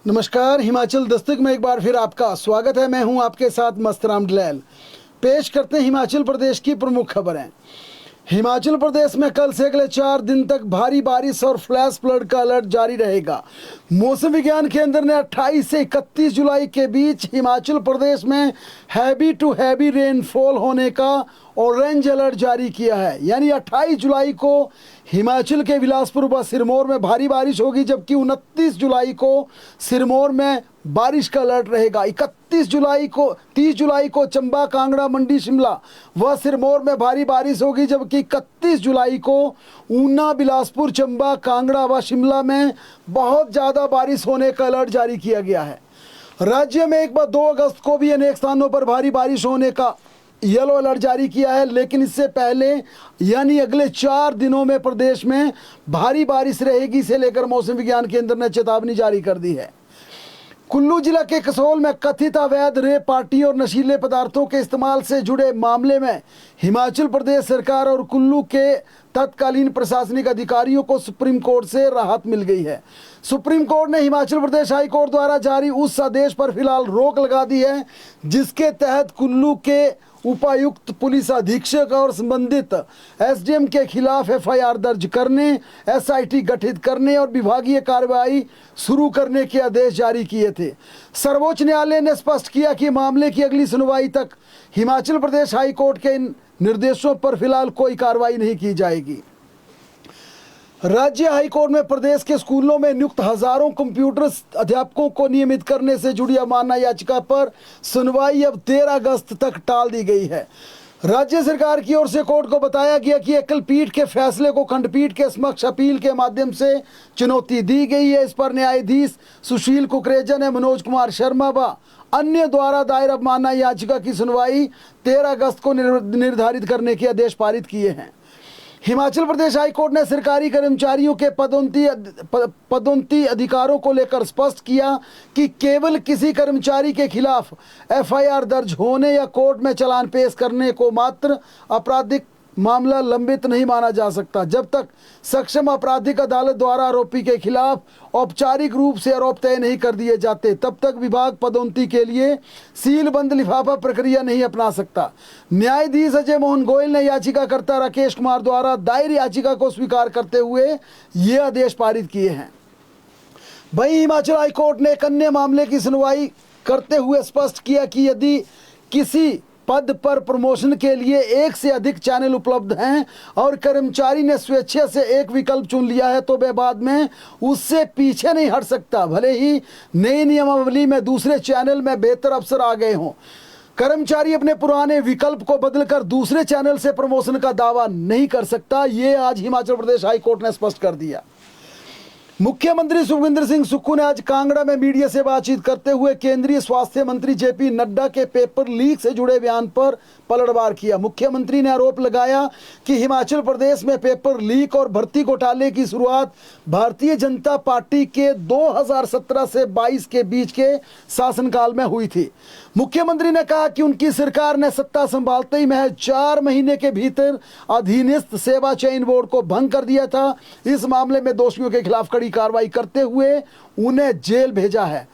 नमस्कार। हिमाचल दस्तक में एक बार फिर आपका स्वागत है। मैं हूं आपके साथ मस्तराम डलैल। पेश करते हैं हिमाचल प्रदेश की प्रमुख खबरें। हिमाचल प्रदेश में कल से अगले 4 दिन तक भारी बारिश और फ्लैश फ्लड का अलर्ट जारी रहेगा। मौसम विज्ञान केंद्र ने 28 से 31 जुलाई के बीच हिमाचल प्रदेश में हैवी टू हैवी रेनफॉल होने का ऑरेंज अलर्ट जारी किया है। यानी 28 जुलाई को हिमाचल के बिलासपुर व सिरमौर में भारी बारिश होगी, जबकि 29 जुलाई को सिरमौर में बारिश का अलर्ट रहेगा। 30 जुलाई को चंबा, कांगड़ा, मंडी, शिमला व सिरमौर में भारी बारिश होगी, जबकि 31 जुलाई को ऊना, बिलासपुर, चंबा, कांगड़ा व शिमला में बहुत ज़्यादा बारिश होने का अलर्ट जारी किया गया है। राज्य में एक बार 2 अगस्त को भी अनेक स्थानों पर भारी बारिश होने का येलो अलर्ट जारी किया है, लेकिन इससे पहले यानी अगले 4 दिनों में प्रदेश में भारी बारिश रहेगी, इसे लेकर मौसम विज्ञान केंद्र ने चेतावनी जारी कर दी है। कुल्लू जिला के कसोल में कथित अवैध रेप पार्टी और नशीले पदार्थों के इस्तेमाल से जुड़े मामले में हिमाचल प्रदेश सरकार और कुल्लू के तत्कालीन प्रशासनिक अधिकारियों को सुप्रीम कोर्ट से राहत मिल गई है। सुप्रीम कोर्ट ने हिमाचल प्रदेश हाई कोर्ट द्वारा जारी उस आदेश पर फिलहाल रोक लगा दी है, जिसके तहत कुल्लू के उपायुक्त, पुलिस अधीक्षक और संबंधित एसडीएम के खिलाफ एफआईआर दर्ज करने, एसआईटी गठित करने और विभागीय कार्रवाई शुरू करने के आदेश जारी किए थे। सर्वोच्च न्यायालय ने स्पष्ट किया कि मामले की अगली सुनवाई तक हिमाचल प्रदेश हाई कोर्ट के इन निर्देशों पर फिलहाल कोई कार्रवाई नहीं की जाएगी। राज्य हाईकोर्ट में प्रदेश के स्कूलों में नियुक्त हजारों कंप्यूटर अध्यापकों को नियमित करने से जुड़ी अवमानना याचिका पर सुनवाई अब 13 अगस्त तक टाल दी गई है। राज्य सरकार की ओर से कोर्ट को बताया गया कि एकल पीठ के फैसले को खंडपीठ के समक्ष अपील के माध्यम से चुनौती दी गई है। इस पर न्यायाधीश सुशील कुकरेजा ने मनोज कुमार शर्मा व अन्य द्वारा दायर अवमानना याचिका की सुनवाई 13 अगस्त को निर्धारित करने के आदेश पारित किए हैं। हिमाचल प्रदेश हाईकोर्ट ने सरकारी कर्मचारियों के पदोन्नति अधिकारों को लेकर स्पष्ट किया कि केवल किसी कर्मचारी के खिलाफ एफआईआर दर्ज होने या कोर्ट में चालान पेश करने को मात्र आपराधिक मामला लंबित नहीं माना जा सकता। जब तक सक्षम आपराधिक अदालत द्वारा आरोपी के खिलाफ औपचारिक रूप से आरोप तय नहीं कर दिए जाते, तब तक विभाग पदोन्नति के लिए सीलबंद लिफाफा प्रक्रिया नहीं अपना सकता। न्यायाधीश अजय मोहन गोयल ने याचिकाकर्ता राकेश कुमार द्वारा दायर याचिका को स्वीकार करते हुए ये आदेश पारित किए हैं। वहीं हिमाचल हाईकोर्ट ने एक अन्य मामले की सुनवाई करते हुए स्पष्ट किया कि यदि किसी पद पर प्रमोशन के लिए एक से अधिक चैनल उपलब्ध हैं और कर्मचारी ने स्वेच्छा से एक विकल्प चुन लिया है, तो वह बाद में उससे पीछे नहीं हट सकता, भले ही नई नियमावली में दूसरे चैनल में बेहतर अफसर आ गए हों। कर्मचारी अपने पुराने विकल्प को बदलकर दूसरे चैनल से प्रमोशन का दावा नहीं कर सकता। ये आज हिमाचल प्रदेश हाईकोर्ट ने स्पष्ट कर दिया। मुख्यमंत्री सुखविंदर सिंह सुक्खू ने आज कांगड़ा में मीडिया से बातचीत करते हुए केंद्रीय स्वास्थ्य मंत्री जेपी नड्डा के पेपर लीक से जुड़े बयान पर पलटवार किया। मुख्यमंत्री ने आरोप लगाया कि हिमाचल प्रदेश में पेपर लीक और भर्ती घोटाले की शुरुआत भारतीय जनता पार्टी के 2017 से 22 के बीच के शासनकाल में हुई थी। मुख्यमंत्री ने कहा कि उनकी सरकार ने सत्ता संभालते ही महज 4 महीने के भीतर अधीनस्थ सेवा चयन बोर्ड को भंग कर दिया था। इस मामले में दोषियों के खिलाफ कड़ी कार्रवाई करते हुए उन्हें जेल भेजा है।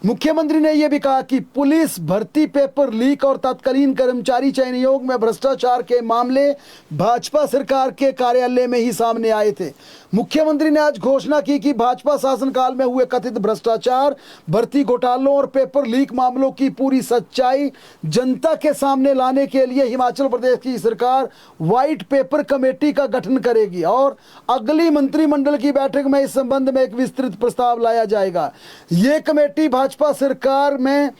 मुख्यमंत्री ने यह भी कहा कि पुलिस भर्ती पेपर लीक और तत्कालीन कर्मचारी चयन आयोग में भ्रष्टाचार के मामले भाजपा सरकार के कार्यालय में ही सामने आए थे। मुख्यमंत्री ने आज घोषणा की कि भाजपा शासनकाल में हुए कथित भ्रष्टाचार, भर्ती घोटालों और पेपर लीक मामलों की पूरी सच्चाई जनता के सामने लाने के लिए हिमाचल प्रदेश की सरकार व्हाइट पेपर कमेटी का गठन करेगी और अगली मंत्रिमंडल की बैठक में इस संबंध में एक विस्तृत प्रस्ताव लाया जाएगा। ये कमेटी भाजपा सरकार में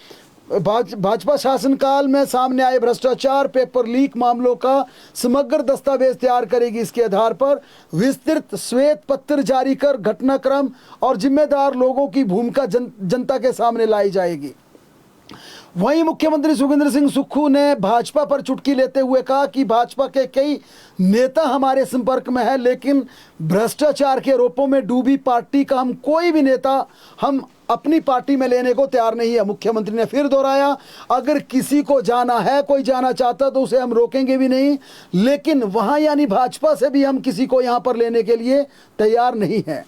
भाजपा शासनकाल में सामने आए भ्रष्टाचार, पेपर लीक मामलों का समग्र दस्तावेज तैयार करेगी। इसके आधार पर विस्तृत श्वेत पत्र जारी कर घटनाक्रम और जिम्मेदार लोगों की भूमिका जनता के सामने लाई जाएगी। वहीं मुख्यमंत्री सुखविंदर सिंह सुक्खू ने भाजपा पर चुटकी लेते हुए कहा कि भाजपा के कई नेता हमारे संपर्क में है, लेकिन भ्रष्टाचार के आरोपों में डूबी पार्टी का हम कोई भी नेता हम अपनी पार्टी में लेने को तैयार नहीं है। मुख्यमंत्री ने फिर दोहराया, अगर किसी को जाना है, कोई जाना चाहता तो उसे हम रोकेंगे भी नहीं, लेकिन वहां यानी भाजपा से भी हम किसी को यहां पर लेने के लिए तैयार नहीं है।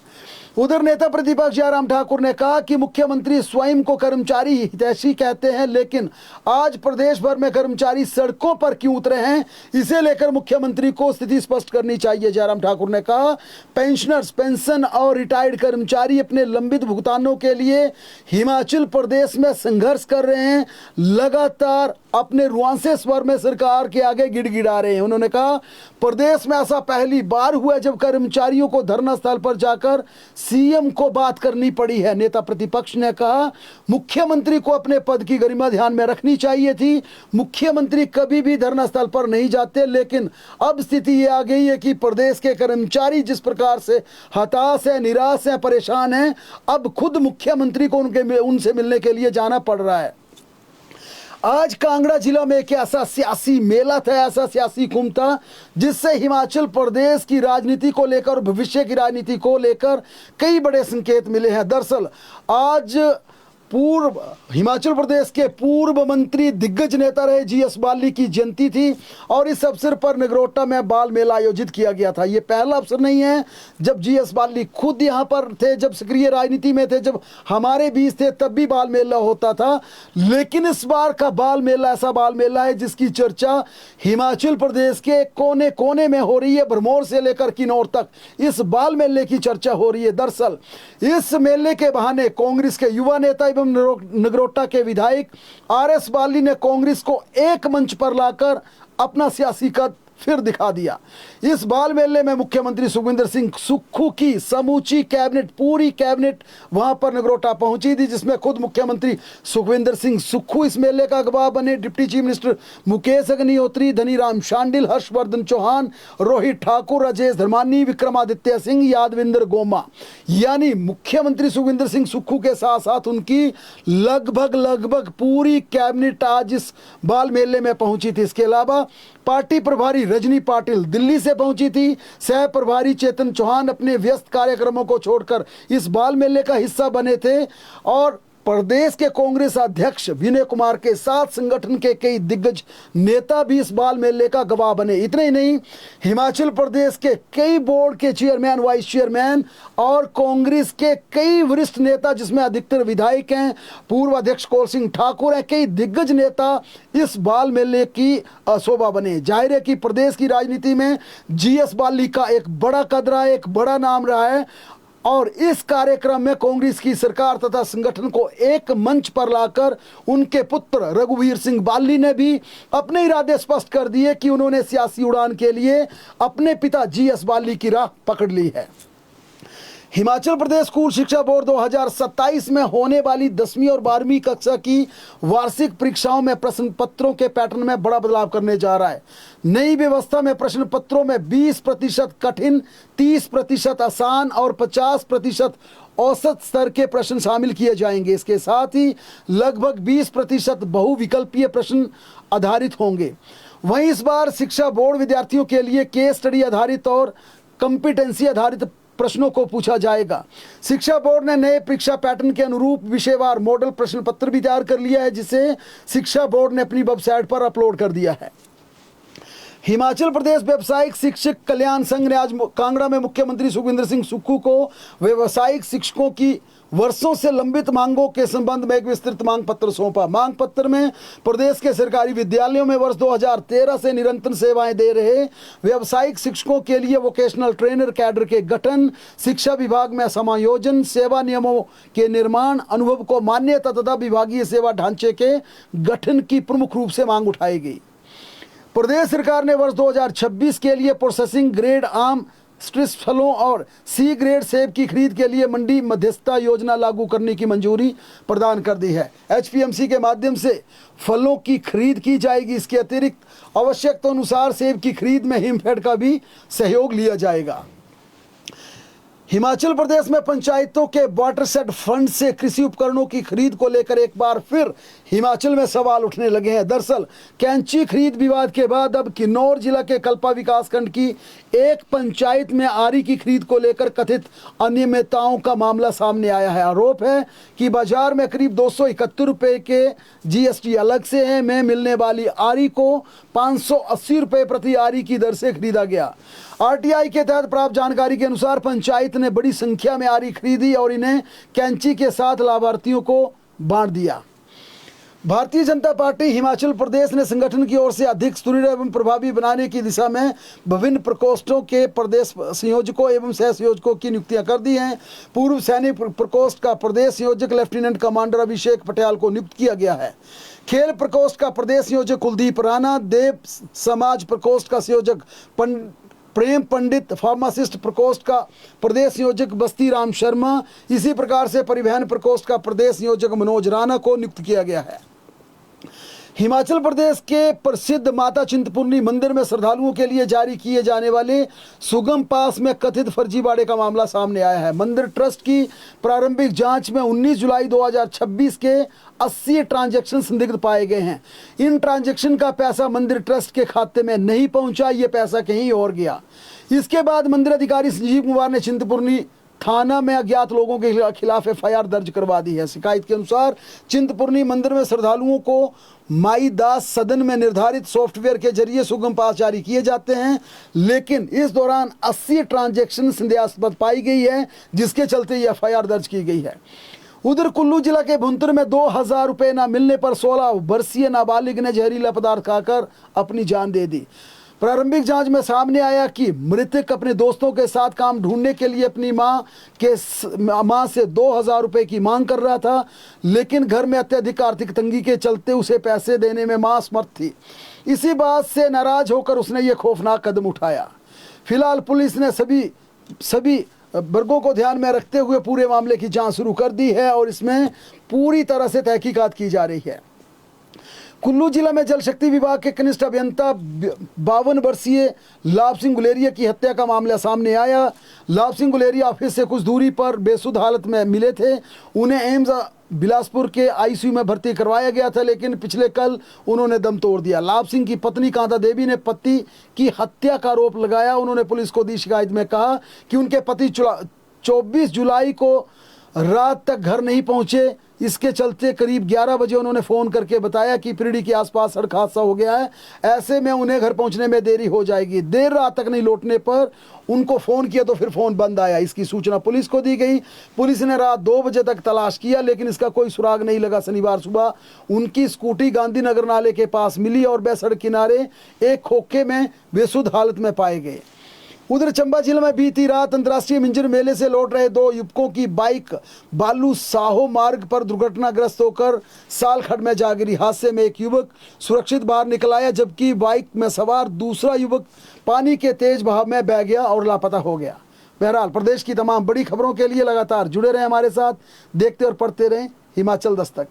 उधर नेता प्रतिपक्ष जयराम ठाकुर ने कहा कि मुख्यमंत्री स्वयं को कर्मचारी हितैषी कहते हैं, लेकिन आज प्रदेश भर में कर्मचारी सड़कों पर क्यों उतरे हैं, इसे लेकर मुख्यमंत्री को स्थिति स्पष्ट करनी चाहिए। जयराम ठाकुर ने कहा, पेंशनर्स, पेंशन और रिटायर्ड कर्मचारी अपने लंबित भुगतानों के लिए हिमाचल प्रदेश में संघर्ष कर रहे हैं, लगातार अपने रुआंसे स्वर में सरकार के आगे गिड़गिड़ा रहे हैं। उन्होंने कहा, प्रदेश में ऐसा पहली बार हुआ जब कर्मचारियों को धरना स्थल पर जाकर सीएम को बात करनी पड़ी है। नेता प्रतिपक्ष ने कहा, मुख्यमंत्री को अपने पद की गरिमा ध्यान में रखनी चाहिए थी। मुख्यमंत्री कभी भी धरना स्थल पर नहीं जाते, लेकिन अब स्थिति ये आ गई है कि प्रदेश के कर्मचारी जिस प्रकार से हताश है, निराश है, परेशान है, अब खुद मुख्यमंत्री को उनसे मिलने के लिए जाना पड़ रहा है। आज कांगड़ा जिला में एक ऐसा सियासी मेला था, ऐसा सियासी कुंभ था, जिससे हिमाचल प्रदेश की राजनीति को लेकर, भविष्य की राजनीति को लेकर कई बड़े संकेत मिले हैं। दरअसल आज हिमाचल प्रदेश के पूर्व मंत्री, दिग्गज नेता रहे जीएस बाली की जयंती थी और इस अवसर पर नगरोटा में बाल मेला आयोजित किया गया था। ये पहला अवसर नहीं है जब जीएस बाली खुद यहाँ पर थे, जब सक्रिय राजनीति में थे, जब हमारे बीच थे, तब भी बाल मेला होता था। लेकिन इस बार का बाल मेला ऐसा बाल मेला है जिसकी चर्चा हिमाचल प्रदेश के कोने कोने में हो रही है, भरमौर से लेकर किन्नौर तक इस बाल मेले की चर्चा हो रही है। दरअसल इस मेले के बहाने कांग्रेस के युवा नेता एवं नगरोटा के विधायक आरएस बाली ने कांग्रेस को एक मंच पर लाकर अपना सियासी कद फिर दिखा दिया। इस बाल मेले में मुख्यमंत्री सुखविंदर सिंह सुक्खू की समूची कैबिनेट, पूरी कैबिनेट वहां पर नगरोटा पहुंची थी, जिसमें खुद मुख्यमंत्री सुखविंदर सिंह सुक्खू इस मेले का गवाह बने। Deputy chief minister Mukesh Agnihotri, Dhaniram Shandil, Harshvardhan Chauhan, Rohit Thakur, Rajesh Dharmani, Vikramaditya Singh, Yadvinder Goma, यानी मुख्यमंत्री सुखविंदर सिंह सुक्खू के साथ साथ उनकी लगभग पूरी कैबिनेट आज इस बाल मेले में पहुंची थी। इसके अलावा पार्टी प्रभारी रजनी पाटिल दिल्ली से पहुंची थी। सह प्रभारी चेतन चौहान अपने व्यस्त कार्यक्रमों को छोड़कर इस बाल मेले का हिस्सा बने थे और प्रदेश के कांग्रेस अध्यक्ष विनय कुमार के साथ संगठन के कई दिग्गज नेता भी इस बाल मेले का गवाह बने। इतने ही नहीं, हिमाचल प्रदेश के कई बोर्ड के चेयरमैन, वाइस चेयरमैन और कांग्रेस के कई वरिष्ठ नेता, जिसमें अधिकतर विधायक हैं, पूर्व अध्यक्ष कौल सिंह ठाकुर हैं, कई दिग्गज नेता इस बाल मेले की शोभा बने। जाहिर है कि प्रदेश की राजनीति में जीएस बाली का एक बड़ा कद रहा है, एक बड़ा नाम रहा है और इस कार्यक्रम में कांग्रेस की सरकार तथा संगठन को एक मंच पर लाकर उनके पुत्र रघुवीर सिंह बाली ने भी अपने इरादे स्पष्ट कर दिए कि उन्होंने सियासी उड़ान के लिए अपने पिता जीएस बाली की राह पकड़ ली है। हिमाचल प्रदेश स्कूल शिक्षा बोर्ड 2027 में होने वाली 10वीं और 12वीं कक्षा की वार्षिक परीक्षाओं में प्रश्न पत्रों के पैटर्न में बड़ा बदलाव करने जा रहा है। नई व्यवस्था में प्रश्न पत्रों में 20% कठिन, 30% आसान और 50% औसत स्तर के प्रश्न शामिल किए जाएंगे। इसके साथ ही लगभग 20% बहुविकल्पीय प्रश्न आधारित होंगे। वहीं इस बार शिक्षा बोर्ड विद्यार्थियों के लिए केस स्टडी आधारित और कॉम्पिटेंसी आधारित प्रश्नों को पूछा जाएगा। शिक्षा बोर्ड ने नए परीक्षा पैटर्न के अनुरूप विषयवार मॉडल प्रश्न पत्र भी तैयार कर लिया है, जिसे शिक्षा बोर्ड ने अपनी वेबसाइट पर अपलोड कर दिया है। हिमाचल प्रदेश व्यावसायिक शिक्षक कल्याण संघ ने आज कांगड़ा में मुख्यमंत्री सुखविंदर सिंह सुक्खू को व्यावसायिक शिक्षकों की वर्षों से लंबित मांगों के संबंध में एक विस्तृत मांग पत्र सौंपा। मांग पत्र में प्रदेश के सरकारी विद्यालयों में वर्ष 2013 से निरंतर सेवाएं दे रहे व्यावसायिक शिक्षकों के लिए वोकेशनल ट्रेनर कैडर के गठन, शिक्षा विभाग में समायोजन, सेवा नियमों के निर्माण, अनुभव को मान्यता तथा विभागीय सेवा ढांचे के गठन की प्रमुख रूप से मांग उठाई गई। प्रदेश सरकार ने वर्ष 2026 के लिए प्रोसेसिंग ग्रेड आम, स्ट्रिस फलों और सी ग्रेड सेब की खरीद के लिए मंडी मध्यस्थता योजना लागू करने की मंजूरी प्रदान कर दी है। एचपीएमसी के माध्यम से फलों की खरीद की जाएगी। इसके अतिरिक्त आवश्यकता अनुसार सेब की खरीद में हिमफेड का भी सहयोग लिया जाएगा। हिमाचल प्रदेश में पंचायतों के वाटरशेड फंड से कृषि उपकरणों की खरीद को लेकर एक बार फिर हिमाचल में सवाल उठने लगे हैं। दरअसल कैंची खरीद विवाद के बाद अब किन्नौर जिला के कल्पा विकास खंड की एक पंचायत में आरी की खरीद को लेकर कथित अनियमितताओं का मामला सामने आया है। आरोप है कि बाजार में करीब 271 रुपये के जीएसटी अलग से है में मिलने वाली आरी को 580 रुपये प्रति आरी की दर से खरीदा गया। आरटीआई के तहत प्राप्त जानकारी के अनुसार पंचायत पंडित ने बड़ी संख्या में आरी खरीदी और इन्हें कैंची के साथ लाभार्थियों को बांट दिया। भारतीय जनता पार्टी हिमाचल प्रदेश ने संगठन की ओर से अधिक सुदृढ़ एवं प्रभावी बनाने की दिशा में विभिन्न प्रकोष्ठों के प्रदेश संयोजकों एवं सह संयोजकों की नियुक्तियां कर दी हैं। पूर्व सैनिक प्रकोष्ठ का प्रदेश संयोजक लेफ्टिनेंट कमांडर अभिषेक पटियाल को नियुक्त किया गया है। खेल प्रकोष्ठ का प्रदेश संयोजक कुलदीप राणा, देव समाज प्रकोष्ठ का संयोजक प्रेम पंडित, फार्मासिस्ट प्रकोष्ठ का प्रदेश संयोजक बस्ती राम शर्मा, इसी प्रकार से परिवहन प्रकोष्ठ का प्रदेश संयोजक मनोज राणा को नियुक्त किया गया है। हिमाचल प्रदेश के प्रसिद्ध माता चिंतपूर्णी मंदिर में श्रद्धालुओं के लिए जारी किए जाने वाले सुगम पास में कथित फर्जीवाड़े का मामला सामने आया है। मंदिर ट्रस्ट की प्रारंभिक जांच में 19 जुलाई 2026 के 80 ट्रांजैक्शन संदिग्ध पाए गए हैं। इन ट्रांजैक्शन का पैसा मंदिर ट्रस्ट के खाते में नहीं पहुंचा, ये पैसा कहीं और गया। इसके बाद मंदिर अधिकारी संजीव कुमार ने चिंतपूर्णी थाना में अज्ञात लोगों के खिलाफ एफआईआर दर्ज करवा दी है। शिकायत के अनुसार चिंतपूर्णी मंदिर में श्रद्धालुओं को माई दास सदन में निर्धारित सॉफ्टवेयर के जरिए सुगम पास जारी किए जाते हैं, लेकिन इस दौरान 80 ट्रांजैक्शन संदेहास्पद पाई गई है, जिसके चलते ये एफआईआर दर्ज की गई है। उधर कुल्लू जिला के भुंतर में 2000 रुपये न मिलने पर 16 वर्षीय नाबालिग ने जहरीला पदार्थ खाकर अपनी जान दे दी। प्रारंभिक जांच में सामने आया कि मृतक अपने दोस्तों के साथ काम ढूंढने के लिए अपनी मां से 2000 रुपये की मांग कर रहा था, लेकिन घर में अत्यधिक आर्थिक तंगी के चलते उसे पैसे देने में मां असमर्थ थी। इसी बात से नाराज होकर उसने ये खौफनाक कदम उठाया। फिलहाल पुलिस ने सभी वर्गों को ध्यान में रखते हुए पूरे मामले की जांच शुरू कर दी है और इसमें पूरी तरह से तहकीकात की जा रही है। कुल्लू जिला में जल शक्ति विभाग के कनिष्ठ अभियंता 52 वर्षीय लाभ सिंह गुलेरिया की हत्या का मामला सामने आया। लाभ सिंह गुलेरिया ऑफिस से कुछ दूरी पर बेसुध हालत में मिले थे। उन्हें एम्स बिलासपुर के आईसीयू में भर्ती करवाया गया था, लेकिन पिछले कल उन्होंने दम तोड़ दिया। लाभ सिंह की पत्नी कांता देवी ने पति की हत्या का आरोप लगाया। उन्होंने पुलिस को दी शिकायत में कहा कि उनके पति 24 जुलाई को रात तक घर नहीं पहुंचे। इसके चलते करीब 11 बजे उन्होंने फ़ोन करके बताया कि पिरडी के आसपास सड़क हादसा हो गया है, ऐसे में उन्हें घर पहुंचने में देरी हो जाएगी। देर रात तक नहीं लौटने पर उनको फ़ोन किया तो फिर फ़ोन बंद आया। इसकी सूचना पुलिस को दी गई। पुलिस ने रात 2 बजे तक तलाश किया, लेकिन इसका कोई सुराग नहीं लगा। शनिवार सुबह उनकी स्कूटी गांधीनगर नाले के पास मिली और वह सड़क किनारे एक खोखे में बेसुध हालत में पाए गए। उधर चंबा जिले में बीती रात अंतर्राष्ट्रीय मिंजर मेले से लौट रहे 2 युवकों की बाइक बालू साहो मार्ग पर दुर्घटनाग्रस्त होकर सालखड़ में जा गिरी। हादसे में एक युवक सुरक्षित बाहर निकल आया, जबकि बाइक में सवार दूसरा युवक पानी के तेज बहाव में बह गया और लापता हो गया। बहरहाल प्रदेश की तमाम बड़ी खबरों के लिए लगातार जुड़े रहें हमारे साथ, देखते और पढ़ते रहें हिमाचल दस्तक।